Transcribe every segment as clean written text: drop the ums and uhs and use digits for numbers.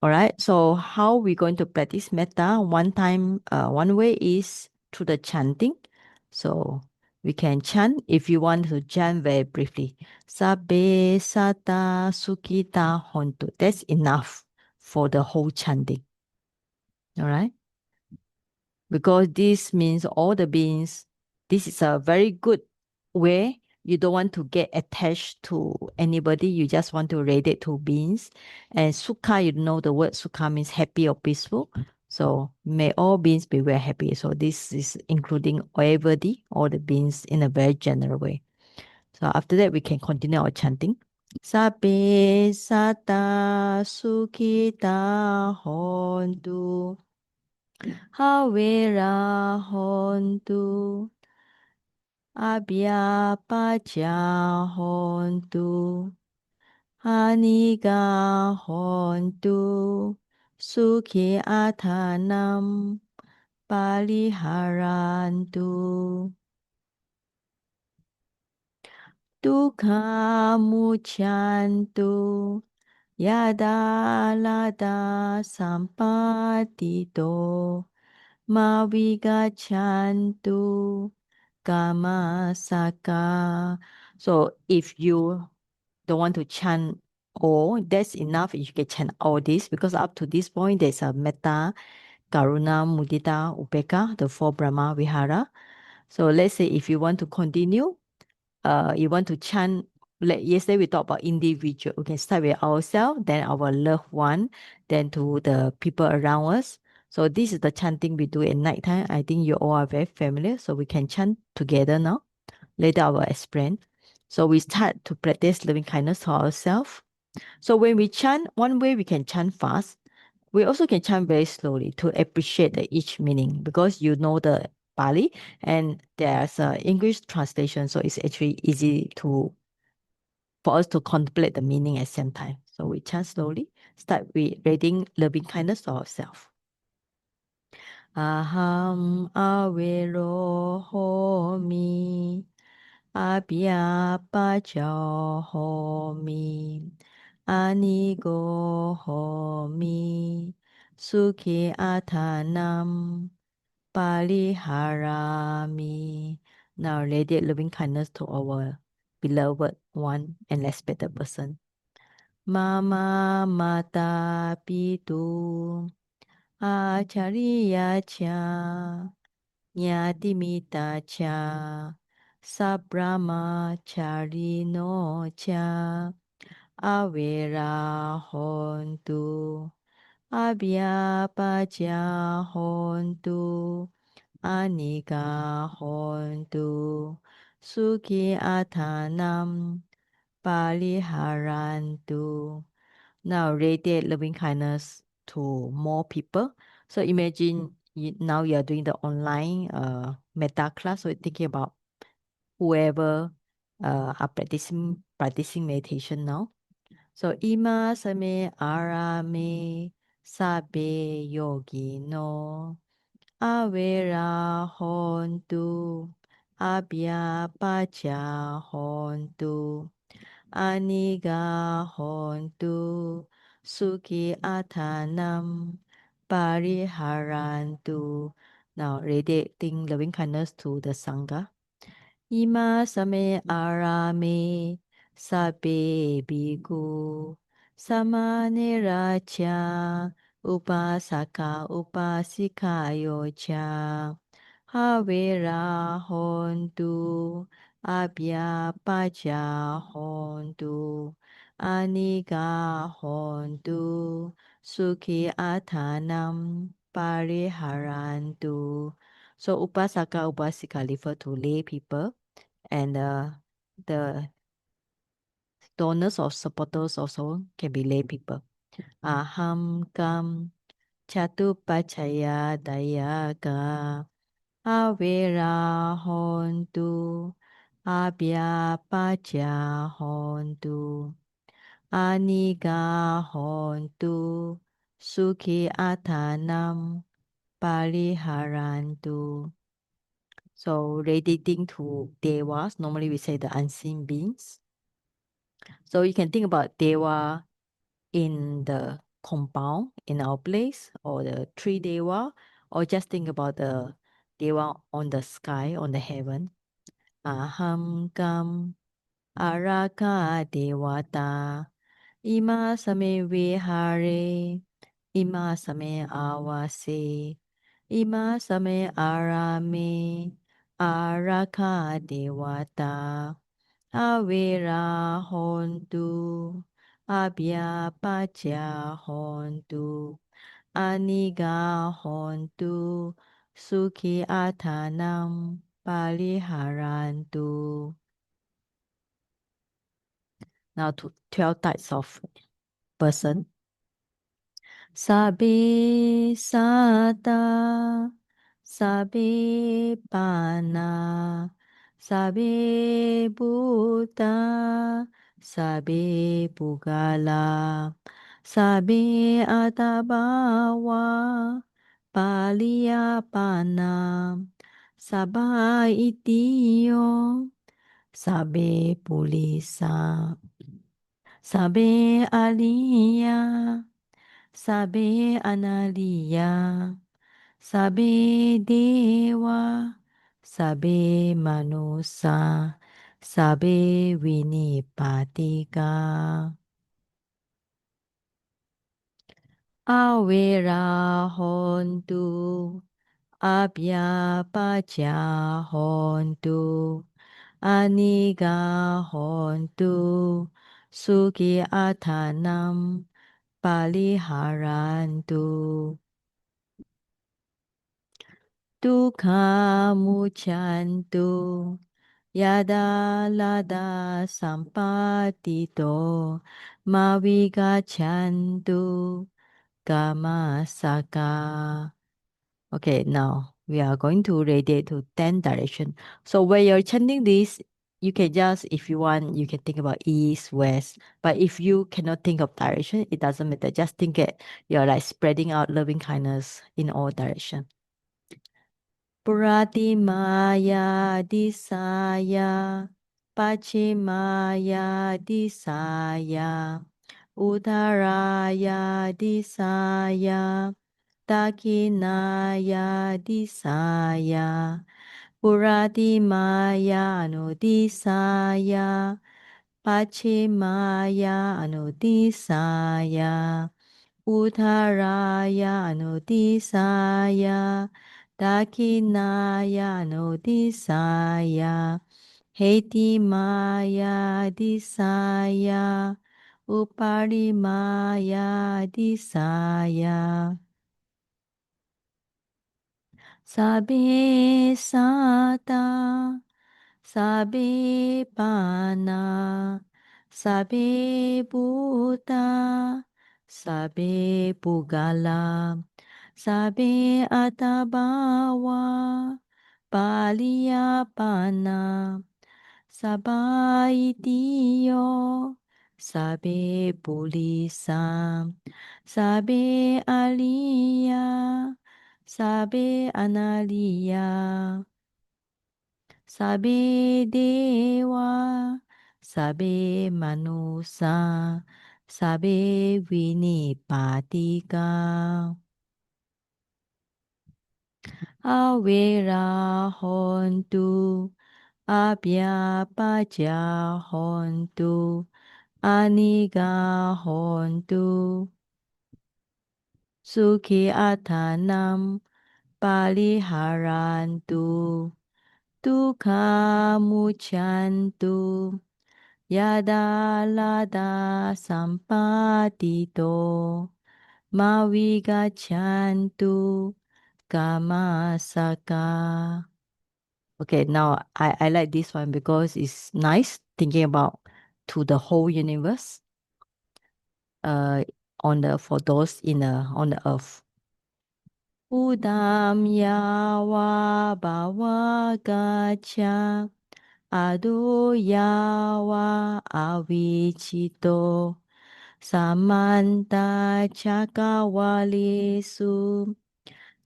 All right. So how we going to practice metta? One way is through the chanting. So we can chant if you want to chant very briefly. Sabbe sata sukita hontu. That's enough for the whole chanting. All right. Because this means all the beings, this is a very good way. You don't want to get attached to anybody. You just want to radiate to beings. And sukha, you know the word sukha means happy or peaceful. So may all beings be very happy. So this is including everybody, all the beings in a very general way. So after that, we can continue our chanting. Sabbe sata sukhita hontu. Havera hontu. Abhyapacha hontu. Haniga hontu. Sukhi athanam. Paliharantu. Dukha muchantu. Yada lada sampatito. Mavigachantu Kamasaka. So if you don't want to chant all, that's enough. You can chant all this because up to this point, there's a metta, karuna, mudita, upeka, the four Brahma Vihara. So let's say if you want to continue, you want to chant, like yesterday we talked about individual. We can start with ourselves, then our loved one, then to the people around us. So this is the chanting we do at night time. I think you all are very familiar. So we can chant together now. Later I will explain. So we start to practice loving kindness to ourselves. So when we chant, one way we can chant fast. We also can chant very slowly to appreciate the each meaning because you know the Pali and there's a English translation, so it's actually easy to for us to contemplate the meaning at the same time. So we chant slowly, start with reading loving kindness to ourselves. Aham avero homi, abhyapacho homi, anigo homi, sukhi athanam, paliharami. Now radiate loving kindness to our beloved one and respected person. Mama mata pitu acharya cha nyatimita cha sabramacharino cha avera hontu abhyapacha hontu anika hontu sukhi athanam paliharantu. Now radiate loving kindness to more people. So imagine now you're doing the online meta class. So you're thinking about whoever are practicing meditation now. So ima same arame sabe yogi no avera hontu abhya pacha hontu aniga hontu sukhi athanam pariharantu. Now radiating loving kindness to the Sangha. Ima same arame sabe bhikkhu samaneracha upasaka upasikayo cha havera hontu abhyapacha hontu aniga hontu sukhi athanam pariharantu. So upasaka upasika refer to lay people and the donors or supporters also can be lay people. Aham kam chatupachaya dayaka avera hontu abhyapacha hontu aniga hontu sukhi athanam pariharantu. So radiating to devas, normally we say the unseen beings. So you can think about Deva in the compound in our place, or the three Deva, or just think about the Deva on the sky, on the heaven. Aham kam araka devata ima same vihare ima same awase ima same arame araka devata avera hontu abhyapacha hontu aniga hontu sukhi athanam paliharantu. Now to 12 types of person. Sabe sata, sabe pana, sabe buta, sabe pugala, sabe atabawa, palia pana, sabai itio, sabe pulisa. Sabe alia, sabe analia, sabe dewa, sabe manusa, sabe vinipatika. Awera hontu, abya pacha hontu. Aniga hontu suki athanam paliharantu. Dukha muchantu yada lada sampatito mavigachantu kamasaka. Okay, now we are going to radiate to 10 direction. So when you're chanting this, you can just, if you want, you can think about east, west. But if you cannot think of direction, it doesn't matter. Just think it. You're like spreading out loving kindness in all direction. Pratimaya disaya, Pachimaya disaya, Uttaraya disaya, Dakinaya disaya, Puratimaya anudisaya, Pachimaya anudisaya, Uttaraya anudisaya, Dakinaya anudisaya, Hetimaya disaya, Uparimaya disaya. Sabe sata, sabe pana, sabe buta, sabe pugala, sabe atabawa, palia pana, sabai dio, sabe pulisa, sabe alia, sabe analia, sabe dewa, sabe manusa, sabe vinipatika. Awera hontu, abya paja hontu, aniga hontu, sukhi athanam paliharantu, dukha muchantu, yada lada sampatito, mavigachantu, kamasaka. Okay, now I like this one because it's nice thinking about to the whole universe. On the for those in the on the earth. Udam yawa bawa gacha adu yawa avichito samanta chakawalisu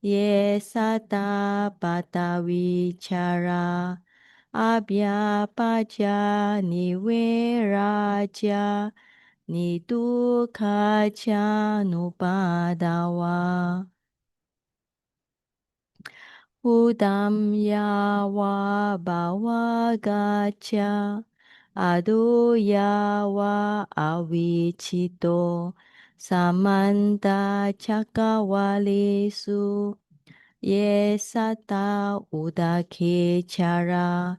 yesata patavichara abhyapacha niweraja nidukkhacanupadawa Udam yawa bhavagacha ado yawa avicito samanta chakawalesu ye sata udake chara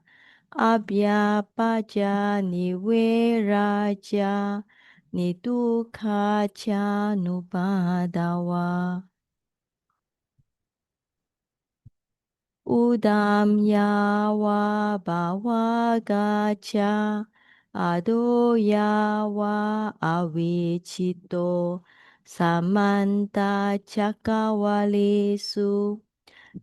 abhyapaja niveraja nidukhacha nupadawa Udam yawa bhavagacha ado yawa avicito samanta chakawalesu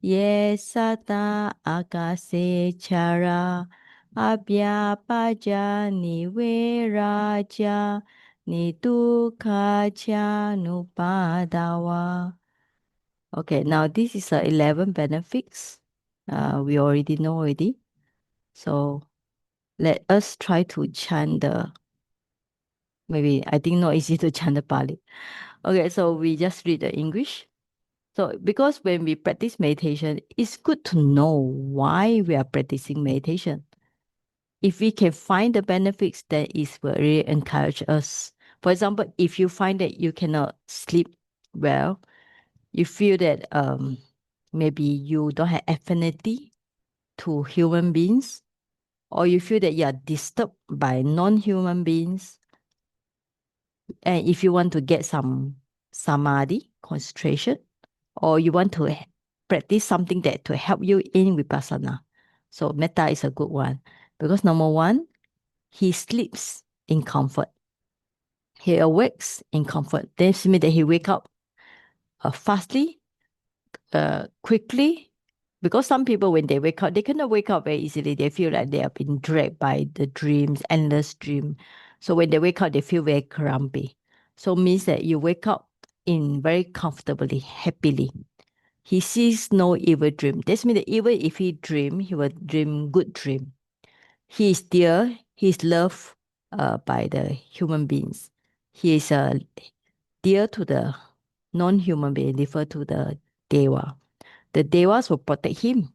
ye sata akase chara abhyapaja niveraja nidukhacha nupadawa. Okay, now this is 11 benefits. We already know already. So let us try to chant maybe I think not easy to chant the Pali. Okay, so we just read the English. So because when we practice meditation, it's good to know why we are practicing meditation. If we can find the benefits, that is very encourage us. For example, if you find that you cannot sleep well, you feel that maybe you don't have affinity to human beings, or you feel that you are disturbed by non-human beings, and if you want to get some samadhi, concentration, or you want to practice something that to help you in vipassana, so metta is a good one. Because number one, he sleeps in comfort. He awakes in comfort. This means that he wake up fastly, quickly, because some people, when they wake up, they cannot wake up very easily. They feel like they have been dragged by the dreams, endless dream. So when they wake up, they feel very grumpy. So means that you wake up in very comfortably, happily. He sees no evil dream. That means that even if he dream, he will dream good dream. He is dear. He is loved by the human beings. He is dear to the non-human being, refer to the deva. The devas will protect him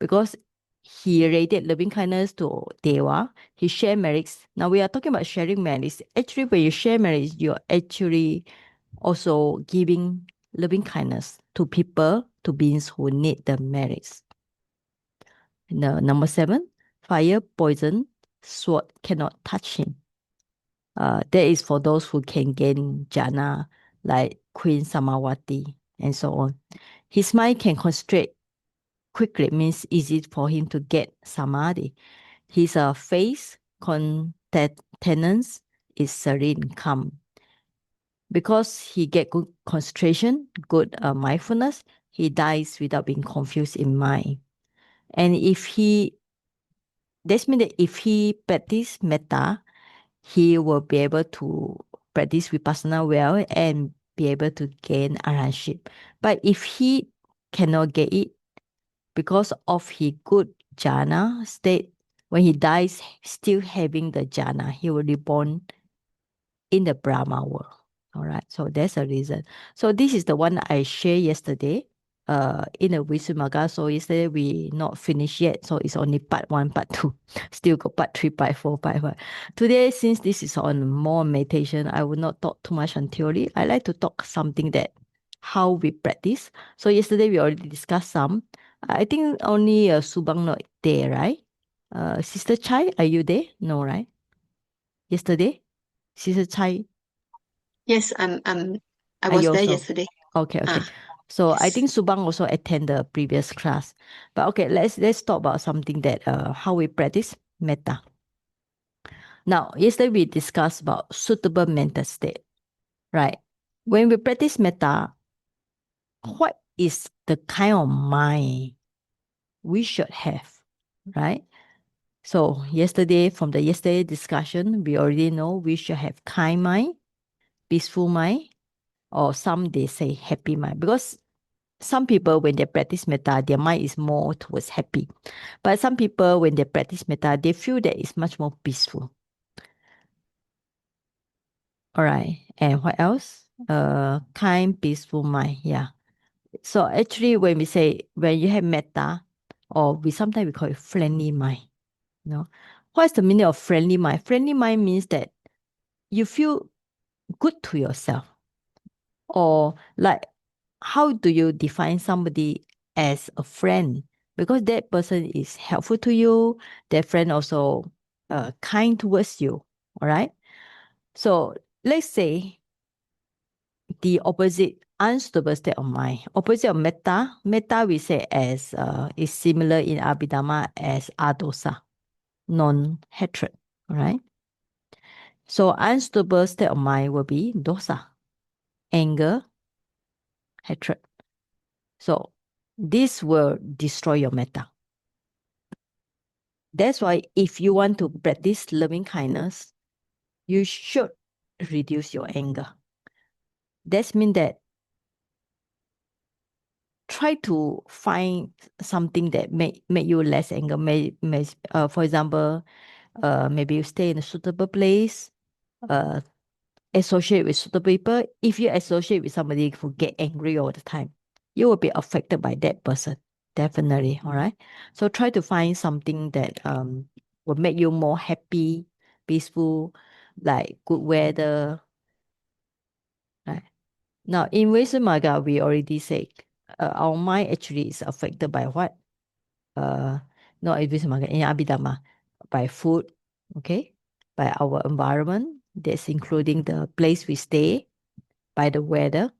because he radiated loving kindness to deva. He shared merits. Now we are talking about sharing merits. Actually, when you share merits, you're actually also giving loving kindness to people, to beings who need the merits. Number 7, fire, poison, sword cannot touch him. That is for those who can gain jhana, like Queen Samawati and so on. His mind can concentrate quickly, means easy for him to get samadhi. His face countenance is serene, calm. Because he get good concentration, good mindfulness, he dies without being confused in mind. And that means that if he practice metta, he will be able to practice vipassana well and be able to gain arahantship. But if he cannot get it because of his good jhana state, when he dies still having the jhana, he will reborn in the Brahma world. All right, so that's a reason. So this is the one I shared yesterday in a Visumaga. So yesterday we not finished yet. So it's only part 1, part 2. Still got part 3, part 4, part 5. Today, since this is on more meditation, I will not talk too much on theory. I like to talk something that how we practice. So yesterday we already discussed some. I think only Subang not there, right? Sister Chai, are you there? No, right? Yesterday? Sister Chai, Yes, I are was you there also? yesterday. Okay, okay. Ah, So I yes. think Subang also attend the previous class. But okay, let's talk about something that how we practice metta. Now, yesterday we discussed about suitable mental state, right? When we practice metta, what is the kind of mind we should have, right? So yesterday, from the yesterday discussion, we already know we should have kind mind, peaceful mind, or some they say happy mind. Because some people, when they practice metta, their mind is more towards happy. But some people, when they practice metta, they feel that it's much more peaceful. All right. And what else? Kind, peaceful mind. Yeah. So actually, when you have metta, or sometimes we call it friendly mind. You know, what's the meaning of friendly mind? Friendly mind means that you feel good to yourself. Or like, how do you define somebody as a friend? Because that person is helpful to you, that friend also kind towards you. All right. So let's say the opposite unstable state of mind. Opposite of metta. Metta we say as is similar in Abhidhamma as adosa, non-hatred. All right. So unstable state of mind will be dosa, anger, hatred. So this will destroy your metta. That's why if you want to practice loving kindness, you should reduce your anger. That means that try to find something that make you less anger. For example, maybe you stay in a suitable place, associate with suitable people. If you associate with somebody who get angry all the time, you will be affected by that person. Definitely. All right. So try to find something that will make you more happy, peaceful, like good weather. Right. Now in Wisdom-Magga, we already said our mind actually is affected by what? Not in Wisdom-Magga, in Abhidhamma, by food, okay, by our environment. That's including the place we stay, by the weather.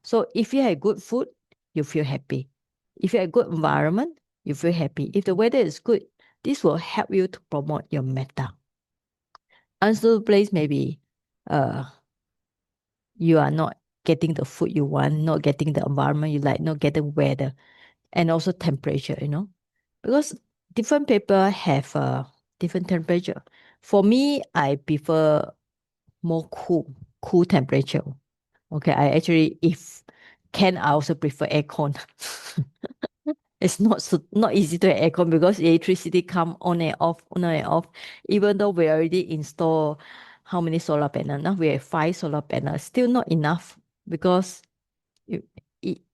So if you have good food, you feel happy. If you have good environment, you feel happy. If the weather is good, this will help you to promote your metta. Unstable place, maybe you are not getting the food you want, not getting the environment you like, not getting weather, and also temperature, because different people have a different temperature. For me, I prefer more cool temperature. Okay, I actually, if can, I also prefer aircon. It's not easy to have aircon because electricity come on and off, on and off. Even though we already install how many solar panels? Now we have 5 solar panels. Still not enough because you,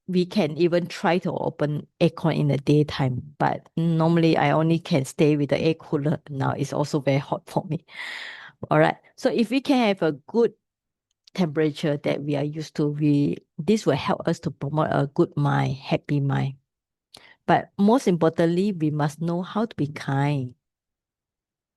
we can even try to open aircon in the daytime. But normally I only can stay with the air cooler. Now it's also very hot for me. All right. So if we can have a good temperature that we are used to, this will help us to promote a good mind, happy mind. But most importantly, we must know how to be kind,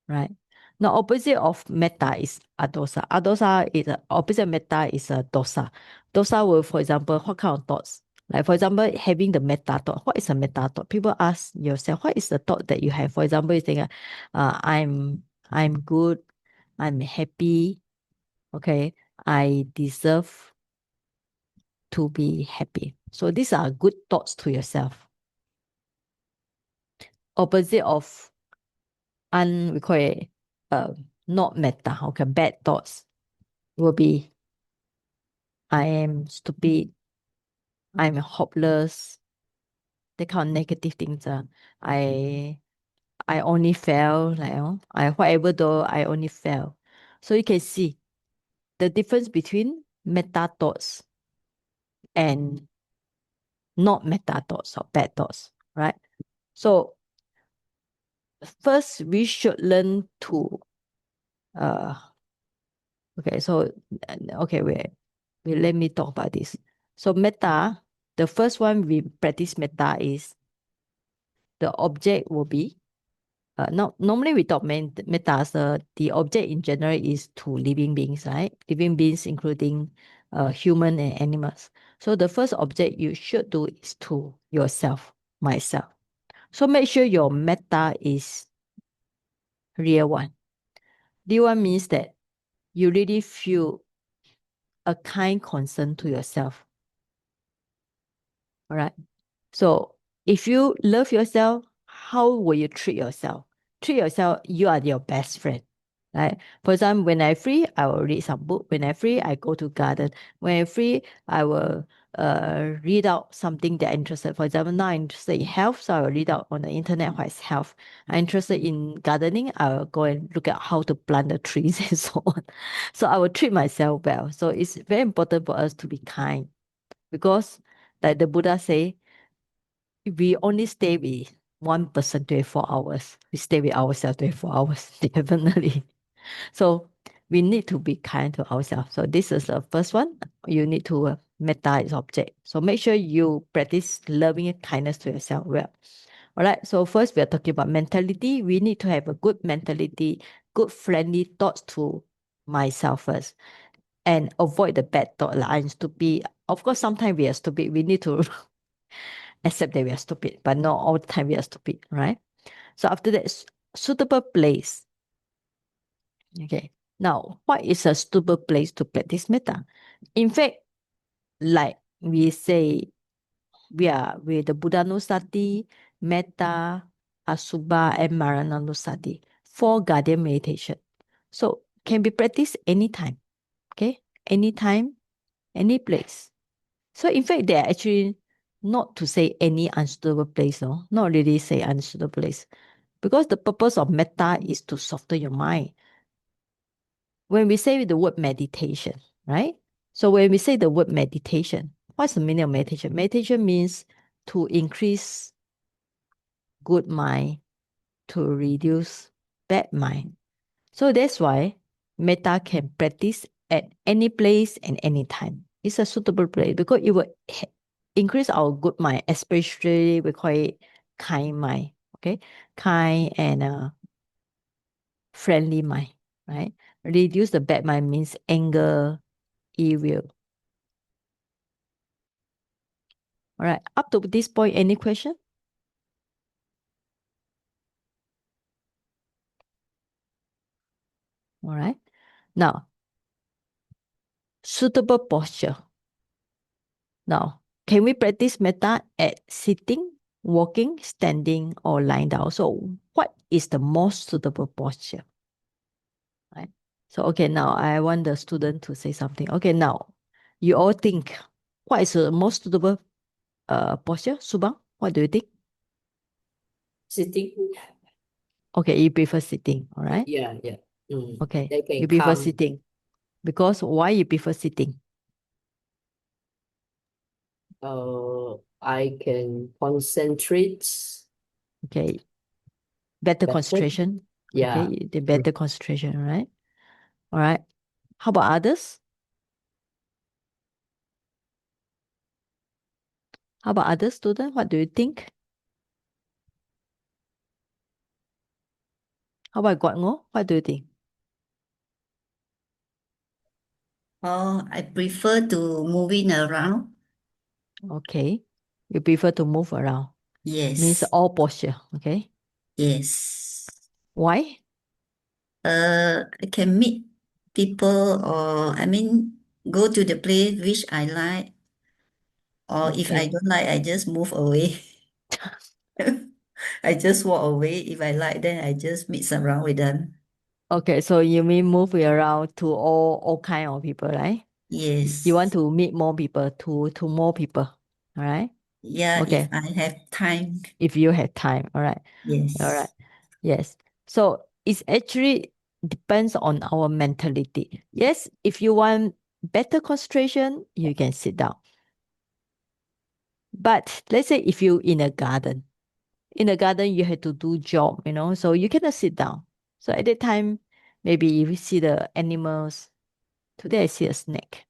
right? Now, opposite of metta is adosa. Adosa is opposite of metta is a dosa. Dosa will, for example, what kind of thoughts? Like, for example, having the metta thought. What is a metta thought? People ask yourself, what is the thought that you have? For example, you think, I'm good, I'm happy, okay, I deserve to be happy. So these are good thoughts to yourself. Opposite of we call it not metta, okay, bad thoughts will be I am stupid, I'm hopeless, that kind of negative things. I only fail, like I whatever though I only fail. So you can see the difference between metta thoughts and not metta thoughts or bad thoughts, right? So first we should learn to okay, so okay, wait, let me talk about this. So metta, the first one we practice metta is the object will be normally we talk metta, the object in general is to living beings, right? Living beings including human and animals. So the first object you should do is to yourself, myself. So make sure your metta is real one. Real one means that you really feel a kind concern to yourself. All right. So if you love yourself, how will you treat yourself? Treat yourself, you are your best friend. Right? For example, when I'm free, I will read some book. When I'm free, I go to garden. When I'm free, I will read out something that I'm interested. For example, now I'm interested in health, so I will read out on the internet what is health. I'm interested in gardening, I will go and look at how to plant the trees and so on. So I will treat myself well. So it's very important for us to be kind because, like the Buddha say, we only stay with one person 24 hours. We stay with ourselves 24 hours, definitely. So we need to be kind to ourselves. So this is the first one. You need to metta its object. So make sure you practice loving kindness to yourself well. All right. So first we are talking about mentality. We need to have a good mentality, good friendly thoughts to myself first, and avoid the bad thought like I'm stupid. Of course, sometimes we are stupid. We need to accept that we are stupid, but not all the time we are stupid, right? So after that, suitable place. Okay. Now, what is a suitable place to practice metta? In fact, like we say, we are with the Buddhanussati, Metta, Asubha, and Marananussati, 4 guardian meditation. So can be practiced anytime. Okay, anytime, any place. So in fact, they are actually not to say any unsuitable place, no, not really say unsuitable place, because the purpose of metta is to soften your mind. When we say the word meditation, right? So when we say the word meditation, what's the meaning of meditation? Meditation means to increase good mind, to reduce bad mind. So that's why metta can practice at any place and any time. It's a suitable place because it will increase our good mind, especially we call it kind mind. Okay, kind and friendly mind, right? Reduce the bad mind means anger, evil. All right, up to this point, any question? All right, now, suitable posture. Now, can we practice metta at sitting, walking, standing, or lying down? So, what is the most suitable posture? Right. So, okay, now I want the student to say something. Okay, now you all think what is the most suitable posture? Subang, what do you think? Sitting. Okay, you prefer sitting, all right? Yeah. Okay, They can you prefer calm. sitting. Because why you prefer sitting? I can concentrate Okay, better better. concentration. Yeah. Okay, the better concentration, right? All right. How about others? How about other students? What do you think? How about Guat Ngo? What do you think? Oh, I prefer to moving around. Okay. You prefer to move around. Means Yes. all posture. Okay. Yes. Why? I can meet people or go to the place which I like. Or if I Okay. don't like, I just move away. I just walk away. If I like, then I just mix around with them. Okay. So you mean move around to all kind of people, right? Yes. You want to meet more people, to more people. All right. Yeah, if Okay. I have time. If you have time. All right. Yes. All right. Yes. So it's actually depends on our mentality. Yes, if you want better concentration, you can sit down. But let's say if you in a garden you have to do job, so you cannot sit down. So at that time, maybe if you see the animals, today I see a snake.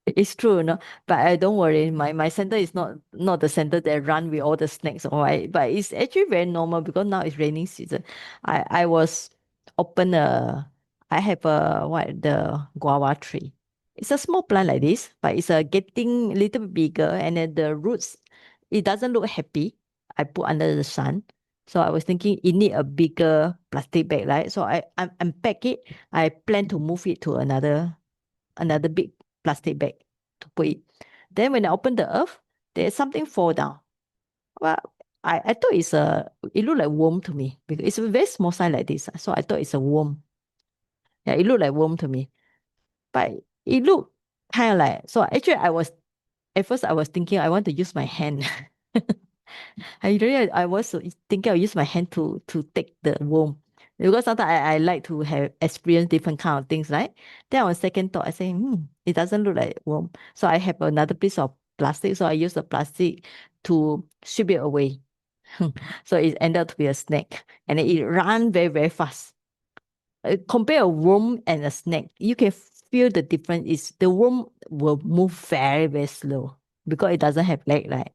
It's true, no? But don't worry, my center is not the center that run with all the snakes, all right? But it's actually very normal because now it's raining season. I was open I have the guava tree. It's a small plant like this, but it's getting a little bit bigger, and then the roots, it doesn't look happy. I put under the sun. So I was thinking it need a bigger plastic bag, right? So I unpack it. I plan to move it to another big plastic bag to put it. Then when I open the earth, there's something fall down. Well, I thought it looked like worm to me because it's a very small size like this. So I thought it's a worm. Yeah, it looked like worm to me. But it looked kind of like, so actually at first I was thinking I want to use my hand. I was thinking I'll use my hand to take the worm. Because sometimes I like to have experience different kind of things, right? Then on second thought, I say, it doesn't look like worm. So I have another piece of plastic. So I use the plastic to sweep it away. So it ended up to be a snake. And it ran very, very fast. Compare a worm and a snake, you can feel the difference is the worm will move very, very slow because it doesn't have leg, right?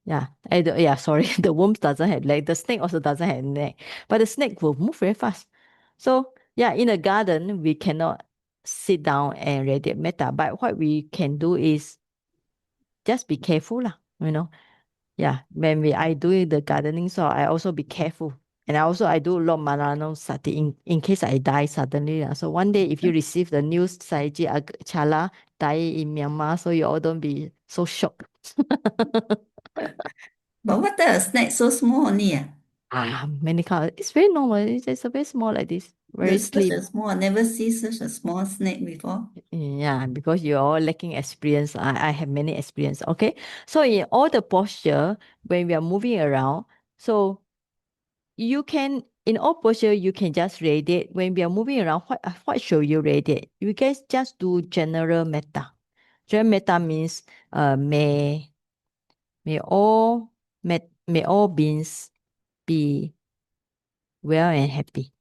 Yeah, sorry. The worm doesn't have leg. The snake also doesn't have neck. But the snake will move very fast. So yeah, in a garden, we cannot sit down and radiate metta. But what we can do is just be careful, Yeah, when I do the gardening, so I also be careful. And I do a lot of Maranam Sati in case I die suddenly. So one day if you receive the news Saiji Chala die in Myanmar, so you all don't be so shocked. But what type of snack so small only? Many colors. It's very normal. It's a very small like this. Very There's such slim. a small, I never see such a small snake before. Yeah, because you're all lacking experience. I have many experience. Okay. So in all the posture, when we are moving around, so you can in all posture you can just radiate. When we are moving around, what should you radiate? You guys just do general metta. General metta means may all beings be well and happy.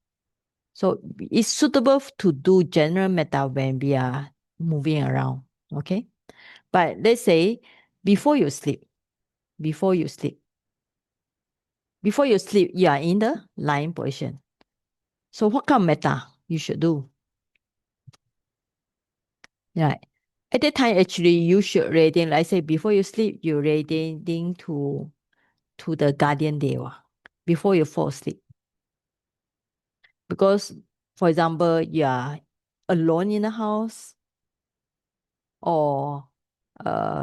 So it's suitable to do general metta when we are moving around. Okay. But let's say before you sleep, before you sleep, you are in the lying position. So what kind of metta you should do? Right. At that time, actually, you should radiate. Like I say, before you sleep, you're radiating to the guardian deva before you fall asleep. Because, for example, you are alone in the house, or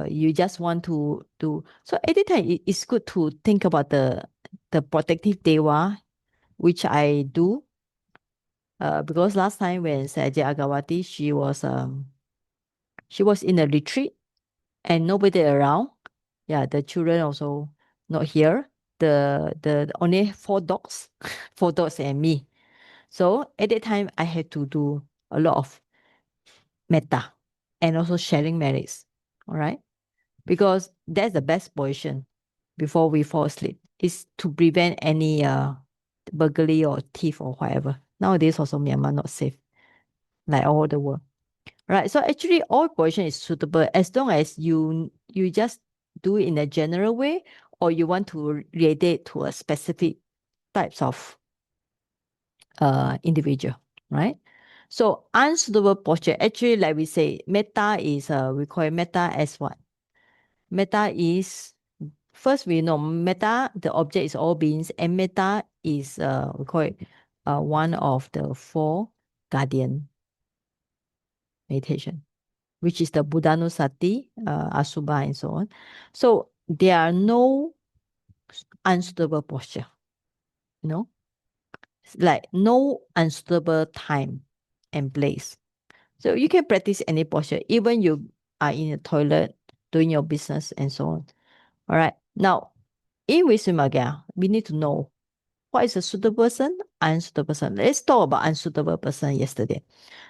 you just want to do. So at that time, it's good to think about the protective deva, which I do. Because last time when Sahaja Agawati, she was in a retreat and nobody around. Yeah, the children also not here. The only 4 dogs, 4 dogs and me. So at that time, I had to do a lot of metta and also sharing merits. All right, because that's the best position before we fall asleep is to prevent any burglary or thief or whatever. Nowadays also Myanmar not safe, like all the world. Right. So actually all position is suitable as long as you just do it in a general way or you want to radiate to a specific types of individual, right? So unsuitable posture, actually, like we say, metta is we call it metta as what? Metta is first we know metta, the object is all beings, and metta is we call it one of the 4 guardian meditation, which is the Buddhanusati, Asubha, and so on. So there are no unsuitable posture, like no unsuitable time and place. So you can practice any posture, even you are in the toilet, doing your business, and so on. All right. Now, in Visuddhimagga, we need to know what is a suitable person, unsuitable person. Let's talk about unsuitable person yesterday.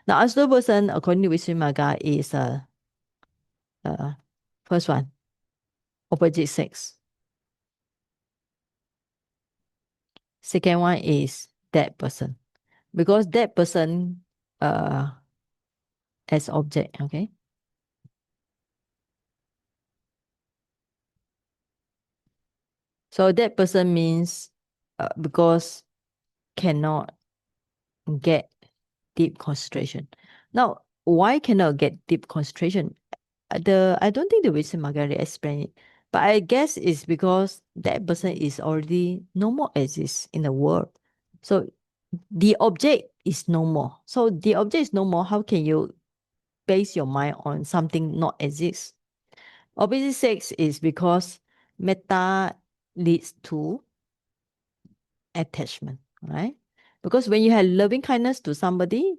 Now, unsuitable person, according to Visuddhimagga, is first one, opposite sex. Second one is that person. Because that person as object, okay? So that person means because cannot get deep concentration. Now, why cannot get deep concentration? I don't think the Visuddhimagga really explain it, but I guess it's because that person is already no more exists in the world. So the object is no more. So the object is no more. How can you base your mind on something not exist? Opposite sex is because metta leads to attachment, right? Because when you have loving kindness to somebody,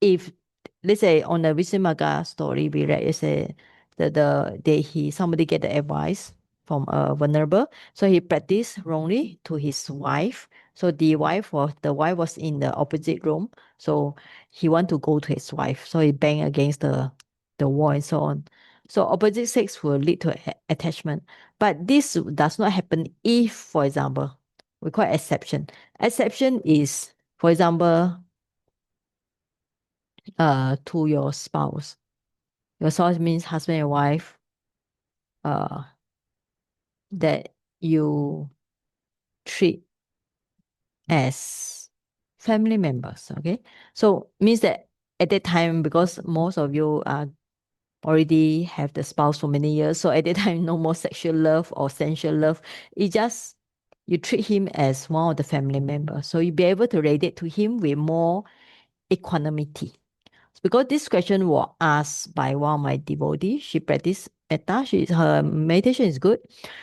if let's say on the Visumaga story we read, it say somebody get the advice from a vulnerable, so he practiced wrongly to his wife. So the wife was in the opposite room, so he want to go to his wife, so he bang against the wall and so on. So opposite sex will lead to attachment, but this does not happen if, for example, we call it exception. Exception is, for example, to your spouse. Your spouse means husband and wife, that you treat as family members. Okay, so means that at that time, because most of you are already have the spouse for many years, so at that time no more sexual love or sensual love. It just you treat him as one of the family members, so you'll be able to relate to him with more equanimity. Because this question was asked by one of my devotees. She practiced metta. Her meditation is good.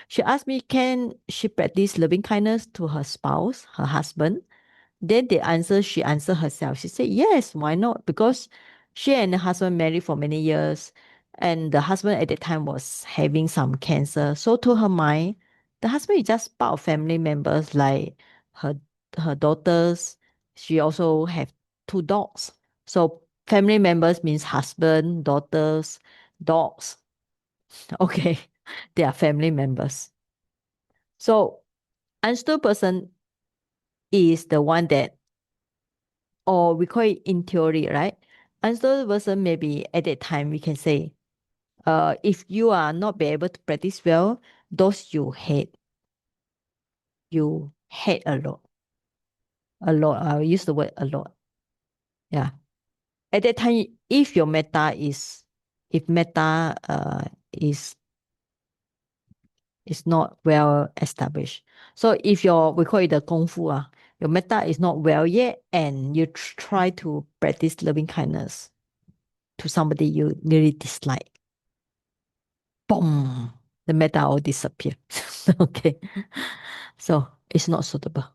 She asked me, can she practice loving kindness to her spouse, her husband? Then she answered herself. She said, yes, why not? Because she and the husband married for many years, and the husband at that time was having some cancer. So to her mind, the husband is just part of family members, like her daughters. She also have 2 dogs. So family members means husband, daughters, dogs. Okay, they are family members. So unstable person is the one that, or we call it in theory, right? Unstable person maybe at that time we can say, if you are not be able to practice well, those you hate a lot. A lot. I'll use the word a lot. Yeah. At that time, if your metta is not well established. So if we call it the Kung Fu, your metta is not well yet, and you try to practice loving kindness to somebody you really dislike, boom, the metta all disappear. Okay. So it's not suitable.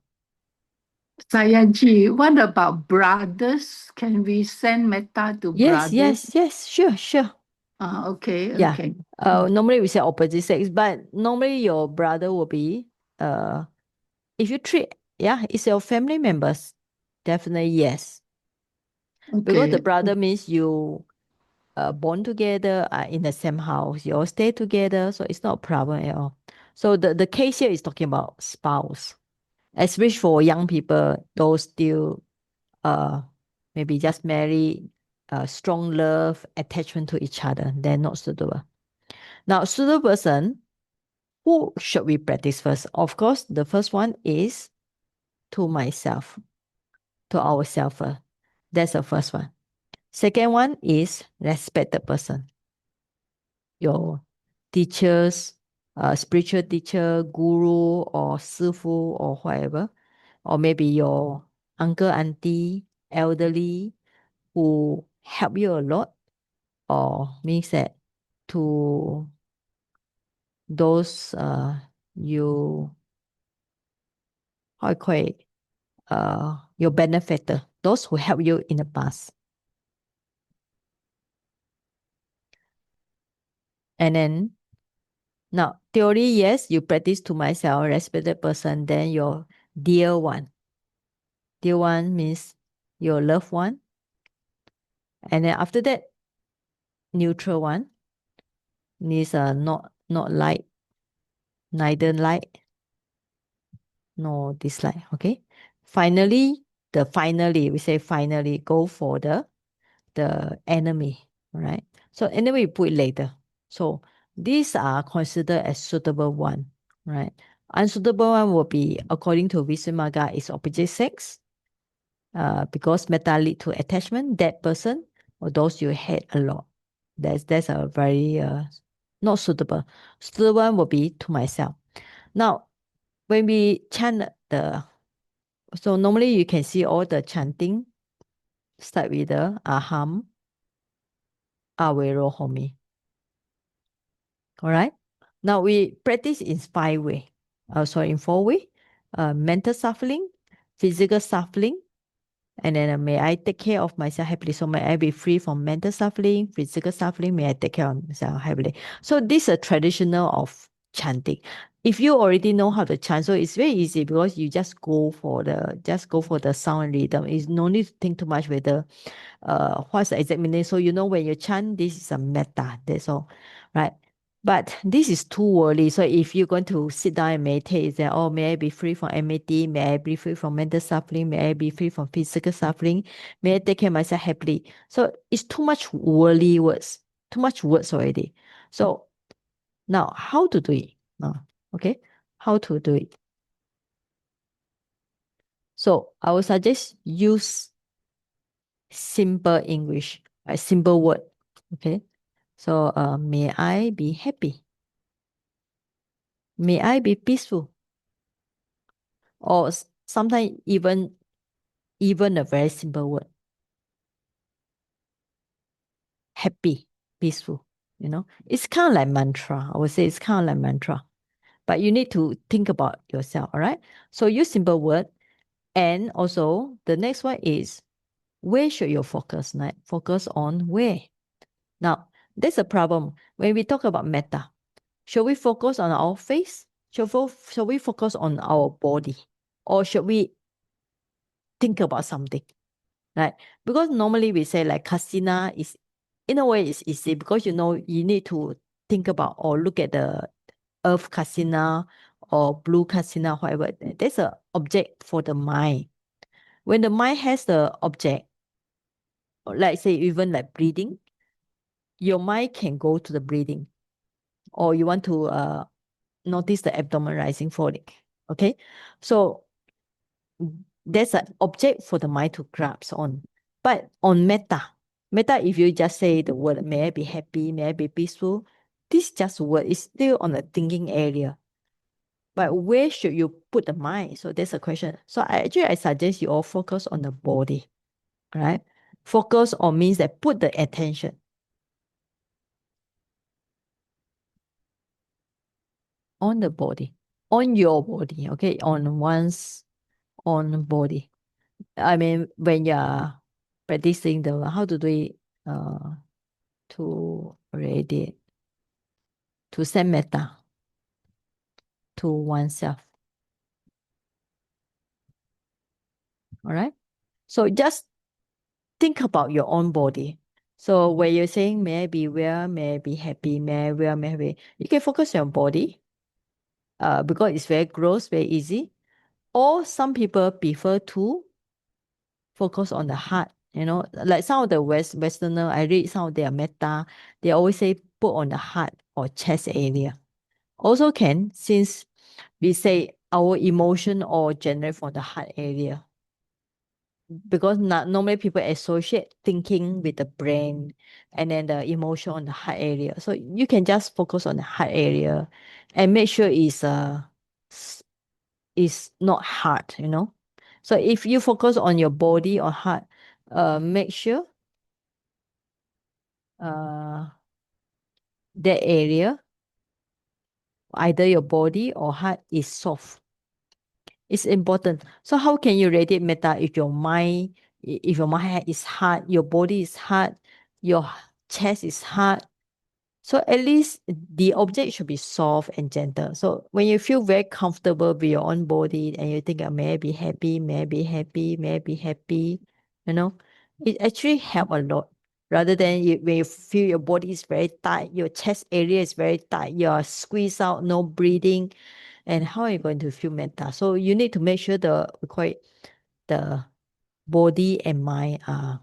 Sayaji, what about brothers? Can we send metta to Yes, brothers? yes, sure. Okay, Yeah. okay. Normally we say opposite sex, but normally your brother will be, if you treat, it's your family members, definitely yes. Because the Okay. brother means you born together, are in the same house, you all stay together, so it's not a problem at all. So the case here is talking about spouse, especially for young people, those still maybe just married, strong love, attachment to each other, they're not suitable. Now, suitable person, who should we practice first? Of course, the first one is to myself, to ourselves. That's the first one. Second one is respected person. Your teachers, spiritual teacher, guru, or sifu, or whatever. Or maybe your uncle, auntie, elderly, who help you a lot, or means that to those you, how I call it, your benefactor, those who help you in the past. And then now theory, yes, you practice to myself, respected person, then your dear one. Dear one means your loved one. And then after that, neutral one means not like, neither like, no dislike. Okay. Finally, we say finally go for the enemy, right? So enemy we put later. So these are considered as suitable one, right? Unsuitable one will be, according to Visuddhimagga, is opposite sex. Because metta lead to attachment, that person or those you hate a lot. That's a very not suitable. Suitable one will be to myself. Now, when we chant so normally you can see all the chanting start with the aham, awero homi. All right. Now we practice in 5 ways. in 4 ways. Mental suffering, physical suffering, and then may I take care of myself happily. So may I be free from mental suffering, physical suffering, may I take care of myself happily. So this is a traditional of chanting. If you already know how to chant, so it's very easy because you just go for the sound and rhythm. It's no need to think too much whether what's the exact meaning. So you know when you chant, this is a metta, that's all, right? But this is too early. So if you're going to sit down and meditate, is that, oh, may I be free from MAT? May I be free from mental suffering? May I be free from physical suffering? May I take care of myself happily? So it's too much worldly words, too much words already. So now, how to do it? Now, okay, how to do it? So I would suggest use simple English, a simple word. Okay. So may I be happy? May I be peaceful? Or sometimes even a very simple word. Happy, peaceful. It's kind of like mantra. I would say it's kind of like mantra. But you need to think about yourself, all right? So use simple word. And also the next one is, where should you focus? Right? Focus on where. Now, there's a problem. When we talk about metta, should we focus on our face? Should we focus on our body? Or should we think about something? Right? Because normally we say like kasina is, in a way, it's easy because you need to think about or look at the earth kasina or blue kasina, whatever. There's an object for the mind. When the mind has the object, like say even like breathing, your mind can go to the breathing. Or you want to notice the abdomen rising, falling. Okay? So there's an object for the mind to grasp on. But on metta, if you just say the word, may I be happy, may I be peaceful, this just word is still on the thinking area. But where should you put the mind? So that's a question. So I suggest you all focus on the body, right? Focus on means that put the attention on the body, on your body, okay? On one's own body. I mean, when you're practicing how to do it, to radiate, to send metta to oneself. All right? So just think about your own body. So when you're saying, may I be well, may I be happy, may I well, may I be, you can focus on your body, because it's very gross, very easy. Or some people prefer to focus on the heart. Like some of the Westerner, I read some of their metta, they always say put on the heart or chest area. Also can, since we say our emotion or generate from the heart area. Because normally people associate thinking with the brain and then the emotion on the heart area. So you can just focus on the heart area and make sure it's not hard, So if you focus on your body or heart, make sure that area, either your body or heart, is soft. It's important. So how can you radiate metta if your mind is hard, your body is hard, your chest is hard? So at least the object should be soft and gentle. So when you feel very comfortable with your own body and you think, may I be happy, may I be happy, may I be happy, it actually help a lot. Rather than when you feel your body is very tight, your chest area is very tight, you're squeezed out, no breathing, and how are you going to feel metta? So you need to make sure the body and mind are.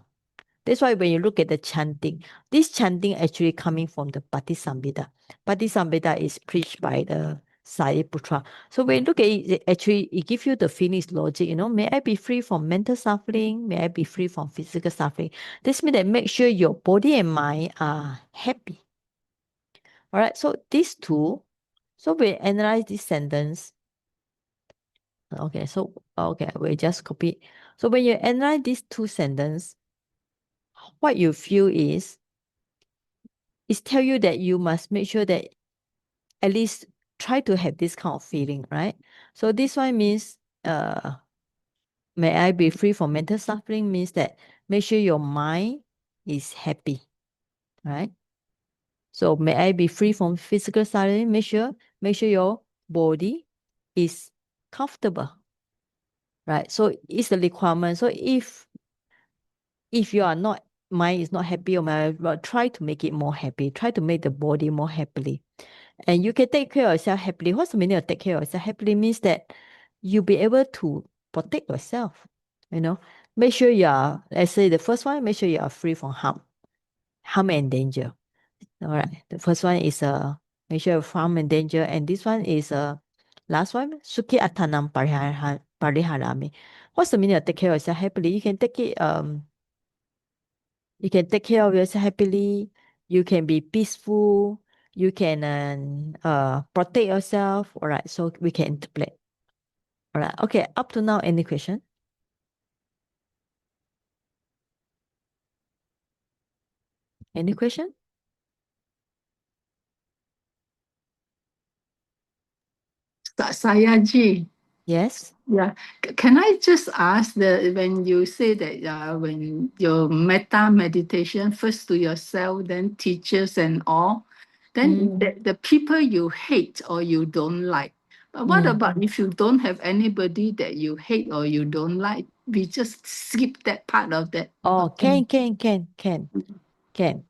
That's why when you look at the chanting, this chanting actually coming from the Patisambhida. Patisambhida is preached by the Sariputra. So when you look at it, actually it gives you the Finnish logic, may I be free from mental suffering, may I be free from physical suffering. This means that make sure your body and mind are happy. All right, so these two, so we analyze this sentence. Okay, so we just copy. So when you analyze these two sentences, what you feel is tell you that you must make sure that at least try to have this kind of feeling, right? So this one means, may I be free from mental suffering means that make sure your mind is happy, right? So may I be free from physical suffering, make sure your body is comfortable, right? So it's a requirement. So if you are not, mind is not happy, or mind, well, try to make it more happy. Try to make the body more happily. And you can take care of yourself happily. What's the meaning of take care of yourself happily? Means that you'll be able to protect yourself. Make sure you are, let's say the first one, make sure you are free from harm and danger. All right. The first one is make sure of harm and danger. And this one is last one, Sukhi Athanam Pariharami. What's the meaning of take care of yourself happily? You can take it you can take care of yourself happily, you can be peaceful, you can protect yourself. All right, so we can interpret. All right, okay, up to now, any question? Any question? Sayaji. Yes. Yeah. Can I just ask when you say that when your metta meditation, first to yourself, then teachers and all, then the people you hate or you don't like. But what about if you don't have anybody that you hate or you don't like? We just skip that part of that. Oh, can. This one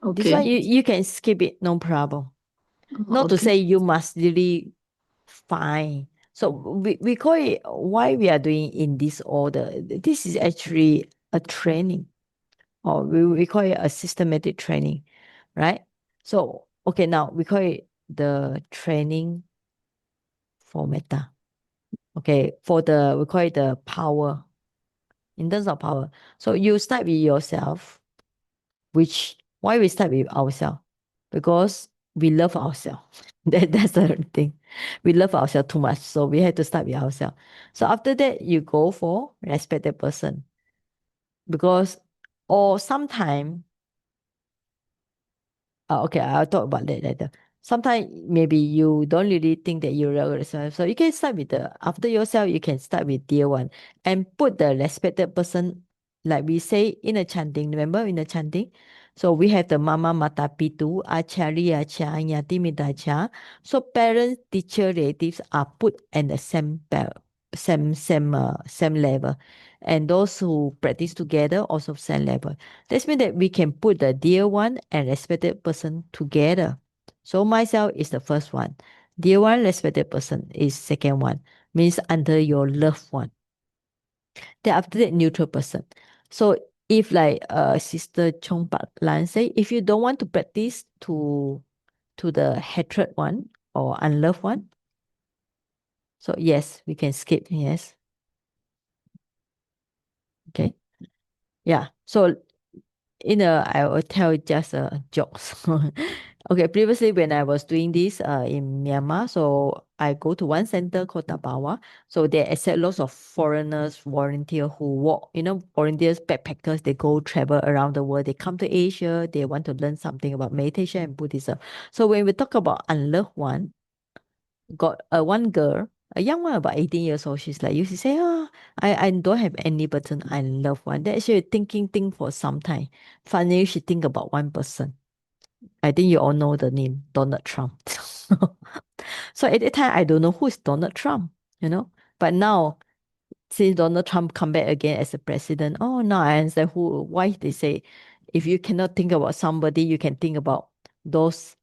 Okay. you can skip it, no problem. Not to Okay. say you must really find. So we call it, why we are doing in this order. This is actually a training, or we call it a systematic training, right? So okay, now we call it the training for metta. Okay, we call it the power. In terms of power, so you start with yourself. Why we start with ourselves? Because we love ourselves. That's the thing. We love ourselves too much, so we have to start with ourselves. So after that, you go for respect that person. Because, or sometime, okay, I'll talk about that later. Sometimes maybe you don't really think that you love yourself. So you can start with after yourself, you can start with dear one and put the respected person, like we say in a chanting. Remember in the chanting? So we have the mama, mata, pitu, acharya, cha, nyati, midacha. So parents, teacher, relatives are put in the same level. And those who practice together also same level. That means that we can put the dear one and respected person together. So myself is the first one. Dear one, respected person is second one. Means under your loved one. Then after that, neutral person. So if like Sister Chong Pak Lan say, if you don't want to practice to the hatred one or unloved one, so yes, we can skip. Yes. Okay. Yeah. So I will tell just jokes. Okay, previously when I was doing this in Myanmar, so I go to one center called Tabawa. So they accept lots of foreigners, volunteers who walk, volunteers, backpackers, they go travel around the world. They come to Asia, they want to learn something about meditation and Buddhism. So when we talk about unloved one, got one girl, a young one about 18 years old, she's like, she say, I don't have any person I love one. Then she think for some time. Finally, she think about one person. I think you all know the name, Donald Trump. So at that time, I don't know who is Donald Trump, But now, since Donald Trump come back again as a president, now I understand why they say, if you cannot think about somebody, you can think about those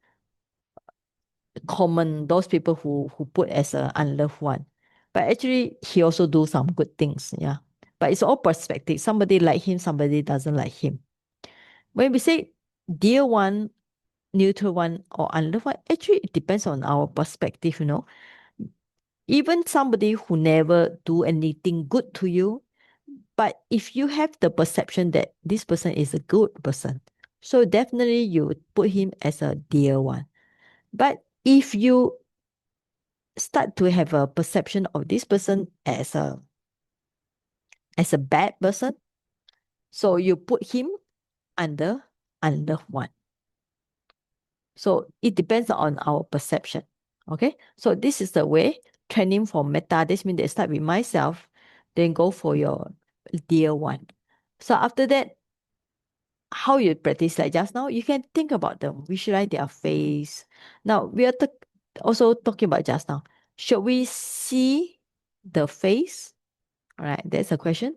those people who put as an unloved one. But actually, he also do some good things, yeah. But it's all perspective. Somebody like him, somebody doesn't like him. When we say dear one, neutral one, or unloved one, actually it depends on our perspective, Even somebody who never do anything good to you, but if you have the perception that this person is a good person, so definitely you would put him as a dear one. But if you start to have a perception of this person as a bad person, so you put him under unloved one. So it depends on our perception. Okay, so this is the way training for metta. This means they start with myself, then go for your dear one. So after that, how you practice like just now, you can think about them, visualize their face. Now we are also talking about just now. Should we see the face? All right, that's a question.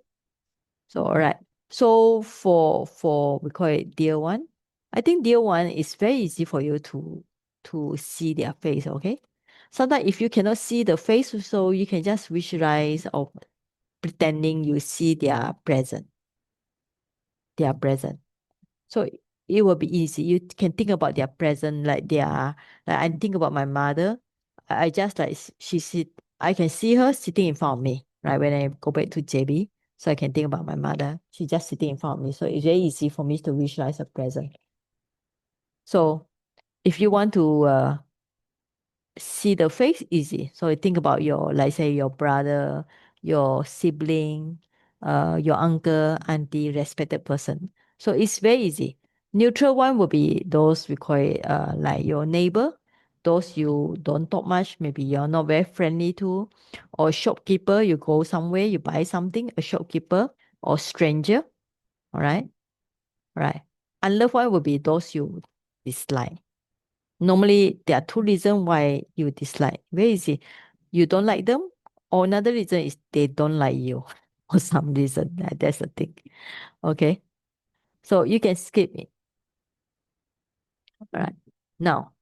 So all right. So for we call it dear one. I think dear one is very easy for you to see their face, okay? Sometimes if you cannot see the face, so you can just visualize or pretending you see their present. Their present. So it will be easy. You can think about their present, like I think about my mother. I just like I can see her sitting in front of me, right? When I go back to JB, so I can think about my mother. She's just sitting in front of me. So it's very easy for me to visualize her present. So if you want to see the face, easy. So you think about like say your brother, your sibling, your uncle, auntie, respected person. So it's very easy. Neutral one will be those we call it like your neighbor, those you don't talk much, maybe you're not very friendly to, or shopkeeper, you go somewhere, you buy something, a shopkeeper or stranger. All right. Right. Unloved one will be those you dislike. Normally, there are two reasons why you dislike. Very easy. You don't like them, or another reason is they don't like you for some reason. That's the thing. Okay. So you can skip it. All right. Now,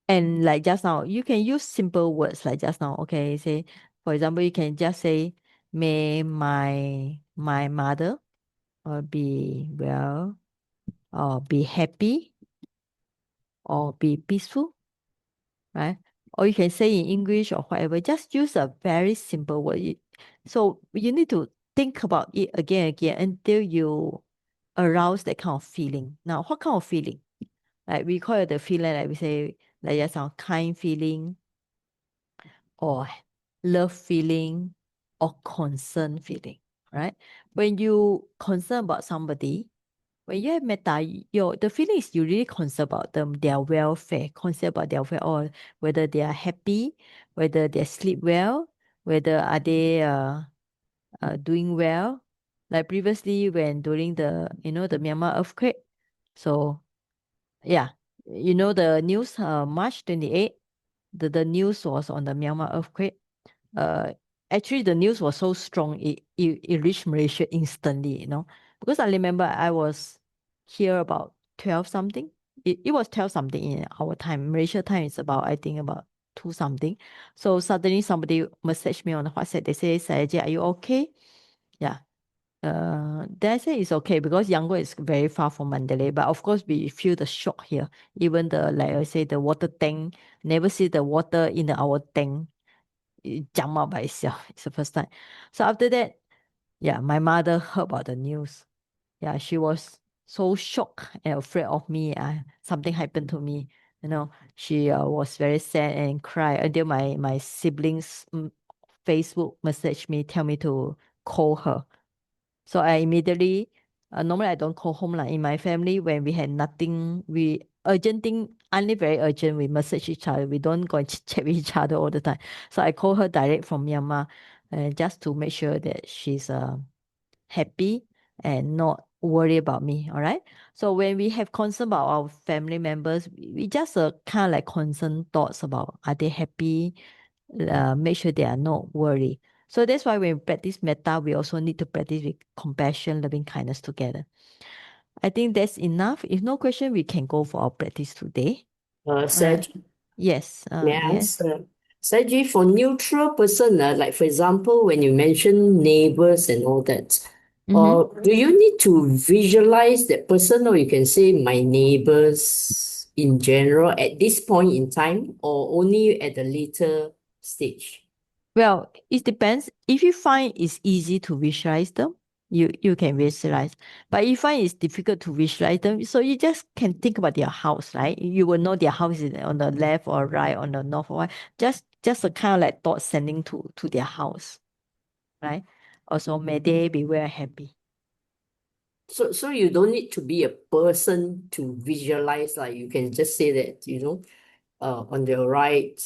and like just now, you can use simple words like just now. Okay. Say, for example, you can just say, may my mother be well, or be happy, or be peaceful, right? Or you can say in English or whatever, just use a very simple word. So you need to think about it again and again until you arouse that kind of feeling. Now, what kind of feeling? Like we call it the feeling, like we say, like just some kind feeling, or love feeling, or concern feeling, right? When you concern about somebody, when you have metta, the feeling is you really concerned about them, their welfare, concerned about their welfare, or whether they are happy, whether they sleep well, whether are they doing well. Like previously when during the the Myanmar earthquake. So yeah, the news March 28th, the news was on the Myanmar earthquake. uh Actually the news was so strong, it reached Malaysia instantly, because I remember I was here about 12 something. It was 12 something in our time. Malaysia time is about, I think, about 2 something. So suddenly somebody messaged me on the WhatsApp. They say, Sayaji, are you okay? Yeah. Then I say it's okay because Yangon is very far from Mandalay. But of course, we feel the shock here. Even like I say, the water tank, never see the water in our tank. It jump out by itself. It's the first time. So after that, yeah, my mother heard about the news. Yeah, she was so shocked and afraid of me. Something happened to me. She was very sad and cried until my siblings Facebook messaged me, tell me to call her. So I immediately, normally I don't call home. Like in my family, when we had nothing, urgent thing, only very urgent, we message each other. We don't go and chat with each other all the time. So I call her direct from Myanmar, just to make sure that she's happy and not worry about me. All right. So when we have concern about our family members, we just kind of like concern thoughts about, are they happy? Make sure they are not worried. So that's why when we practice metta, we also need to practice with compassion, loving kindness together. I think that's enough. If no question, we can go for our practice today. Saji, Yes. may I Yes. answer? Saji, for neutral person, like for example, when you mention neighbors and all that, do you need to visualize that person, or you can say my neighbors in general at this point in time, or only at a later stage? Well, it depends. If you find it's easy to visualize them, you can visualize. But if you find it's difficult to visualize them, so you just can think about their house, right? You will know their house is on the left or right, on the north or what. Just a kind of like thought sending to their house, right? Also, may they be very happy. So you don't need to be a person to visualize, like you can just say that, on your right,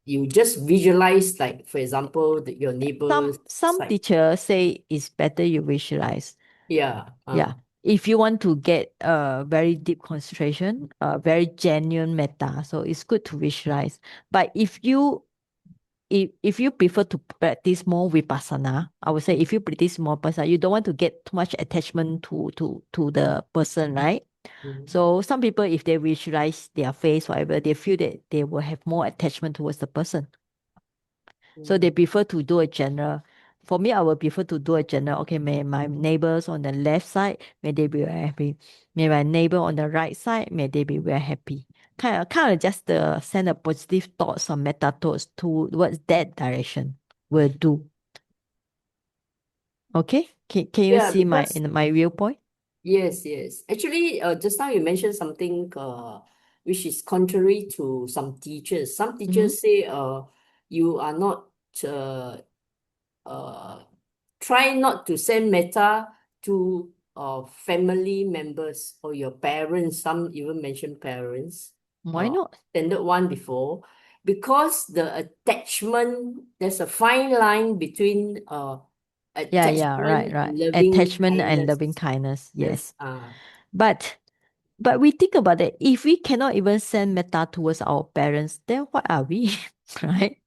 you just visualize, like, for example, your neighbor's Some side. teachers say it's better you visualize. Yeah. Yeah. If you want to get a very deep concentration, very genuine metta, so it's good to visualize. But if you prefer to practice more vipassana, I would say if you practice more vipassana, you don't want to get too much attachment to the person, right? Mhm. So some people, if they visualize their face, whatever, they feel that they will have more attachment towards the person. So they prefer to do a general. For me, I would prefer to do a general. Okay, may my neighbors on the left side, may they be very happy. May my neighbor on the right side, may they be very happy. Kind of just send a positive thoughts or meta thoughts towards that direction will do. Okay, can you Yeah, see because my viewpoint? yes, yes. Actually, just now you mentioned something which is contrary to some teachers. Some teachers say you are not try not to send metta to family members or your parents. Some even mention parents. Why not? Standard one before, because the attachment, there's a fine line between Yeah, right. attachment and loving Attachment and kindness. loving kindness. Yes. Ah, But we think about it. If we cannot even send metta towards our parents, then what are we? Right?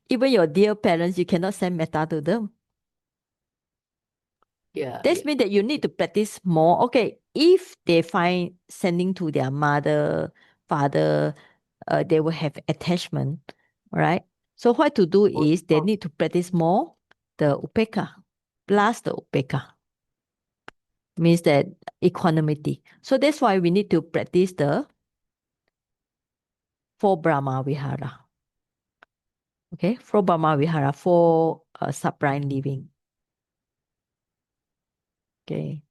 Even your dear parents, you cannot send metta to them. yeah, That's mean that you need to practice more. Okay, if they find sending to their mother, father, they will have attachment, right? So what to do is they need to practice more the upeka plus the upeka. Means that equanimity. So that's why we need to practice the 4 Brahma Vihara. Okay, 4 Brahma Vihara, 4 sublime living. Okay.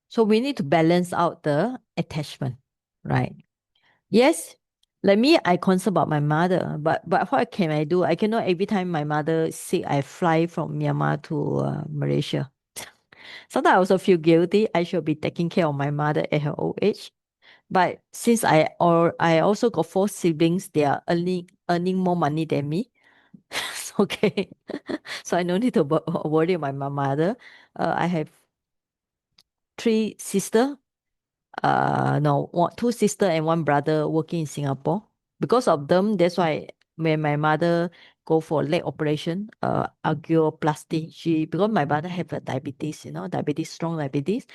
So we need to balance out the attachment, right? Yes, like me, I concern about my mother, but what can I do? I cannot every time my mother is sick, I fly from Myanmar to Malaysia. Sometimes I also feel guilty. I should be taking care of my mother at her old age. But since I also got 4 siblings, they are earning more money than me. It's okay. So I no need to worry about my mother. I have 3 sisters. No, 2 sisters and 1 brother working in Singapore. Because of them, that's why when my mother go for leg operation, angioplasty, because my mother have a diabetes, strong diabetes.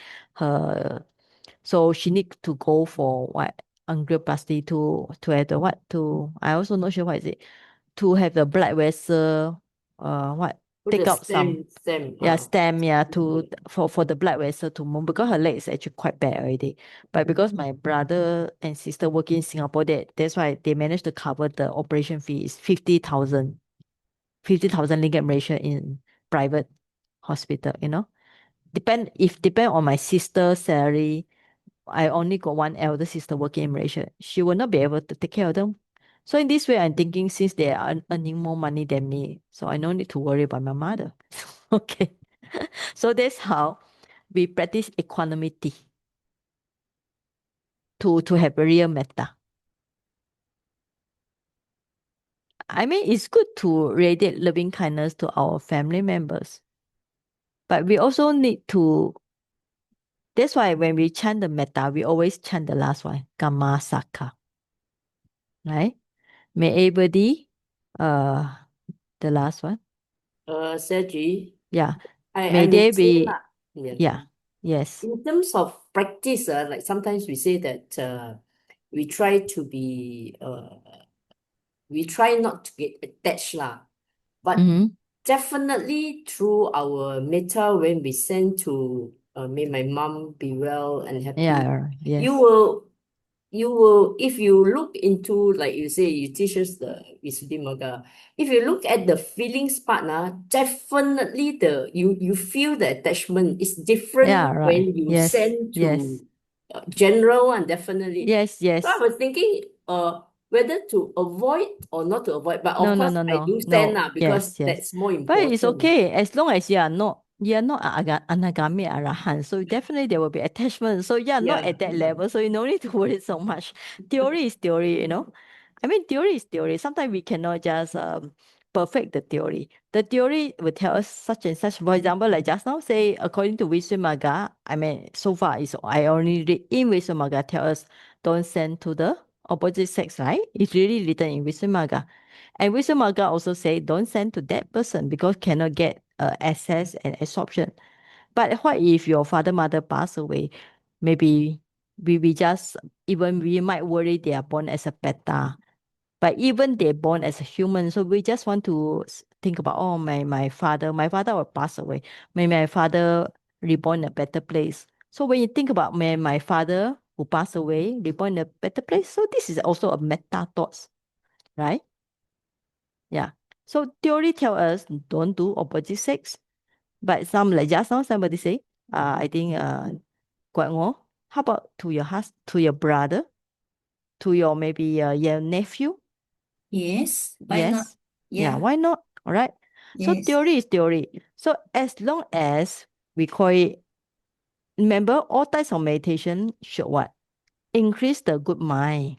So she need to go for what angioplasty to have the what to I also not sure what is it, to have the blood vessel what put take the out some stem. stem to for the blood vessel to move, because her leg is actually quite bad already. But because my brother and sister working in Singapore, that's why they managed to cover the operation fee is 50,000 ringgit Malaysia in private hospital, Depend on my sister's salary. I only got 1 elder sister working in Malaysia. She will not be able to take care of them. So in this way, I'm thinking since they are earning more money than me, so I no need to worry about my mother. Okay. So that's how we practice equanimity to have a real metta. I mean, it's good to radiate loving kindness to our family members. But we also need to, that's why when we chant the metta, we always chant the last one, Kamma Sakha. Right? May everybody, the last one. Sergi, Yeah. I May may they say be, lah. yeah. Yes. In terms of practice, like sometimes we say that we try to be we try not to get attached lah. But Mm-hmm. definitely through our metta, when we send to may my mom be well and happy, Yeah. Yes. you will, if you look into, like you say, you teach us the Visuddhimagga, if you look at the feelings part, definitely you feel the attachment is different Yeah, right. when you Yes. send Yes. to general one, definitely. Yes. Yes. So I was thinking whether to avoid or not to avoid, but No, of no, course no, I no, do send no. because Yes. that's more But it's important. okay as long as you are not you're not anagami arahan, so definitely there will be attachment. So you're not Yeah. at that level, so you no need to worry so much. Theory is theory, you know. I mean, theory is theory. Sometimes we cannot just perfect the theory. The theory will tell us such and such. For example, like just now, say according to Visumaga, I mean, so far is I only read in Visumaga tell us don't send to the opposite sex, right? It's really written in Visumaga. And Visumaga also say don't send to that person because cannot get access and absorption. But what if your father, mother pass away? Maybe we just, even we might worry they are born as a beta. But even they're born as a human, so we just want to think about, oh, my father will pass away. May my father reborn in a better place. So when you think about my father who passed away, reborn in a better place, so this is also a meta thoughts, right? Yeah. So theory tell us don't do opposite sex. But some, like just now somebody say, I think Guat Ngo, how about to your to your brother, to your maybe your nephew? Yes, why not? Yes. Yeah, Yeah, why not? All right. So yes. theory is theory. So as long as we call it, remember all types of meditation should what? Increase the good mind,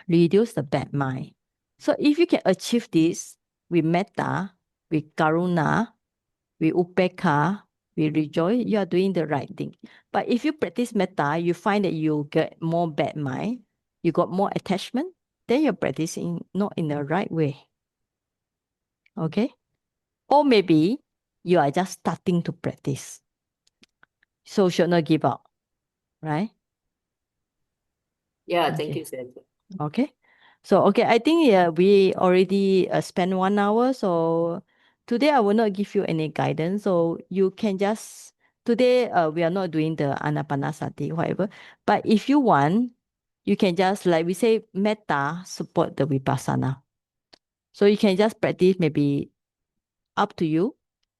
reduce the bad mind. So if you can achieve this with metta, with karuna, with upeka, we rejoice, you are doing the right thing. But if you practice metta, you find that you get more bad mind, you got more attachment, then you're practicing not in the right way. Okay? Or maybe you are just starting to practice. So should not give up, right? Yeah, thank Okay. you, Sandra. Okay. So, okay, I think we already spent 1 hour. So today I will not give you any guidance. So you can just, today we are not doing the anapanasati, whatever. But if you want, you can just, like we say, metta support the vipassana. So you can just practice maybe up to you,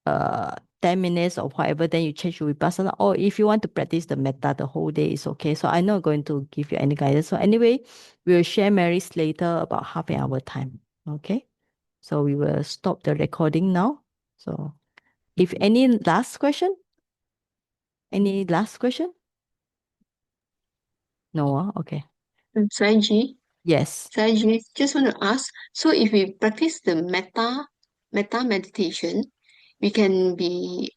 10 minutes or whatever, then you change to vipassana. Or if you want to practice the metta the whole day, it's okay. So I'm not going to give you any guidance. So anyway, we'll share Mary's later about half an hour time. Okay. So we will stop the recording now. So if any last question? Any last question? No, okay. Saiji, Yes. just want to ask, so if we practice the metta meditation, we can be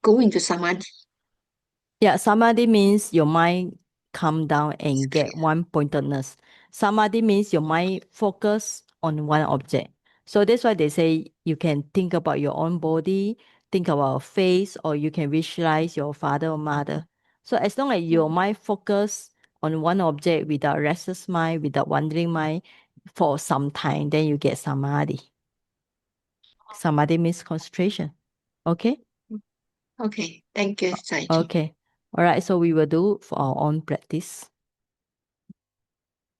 go into samadhi. Yeah, samadhi means your mind calm down and get one pointedness. Samadhi means your mind focus on one object. So that's why they say you can think about your own body, think about a face, or you can visualize your father or mother. So as long as your mind focus on one object without restless mind, without wandering mind for some time, then you get samadhi. Samadhi means concentration. Okay? Okay, thank you, Saiji. Okay. All right. So we will do for our own practice.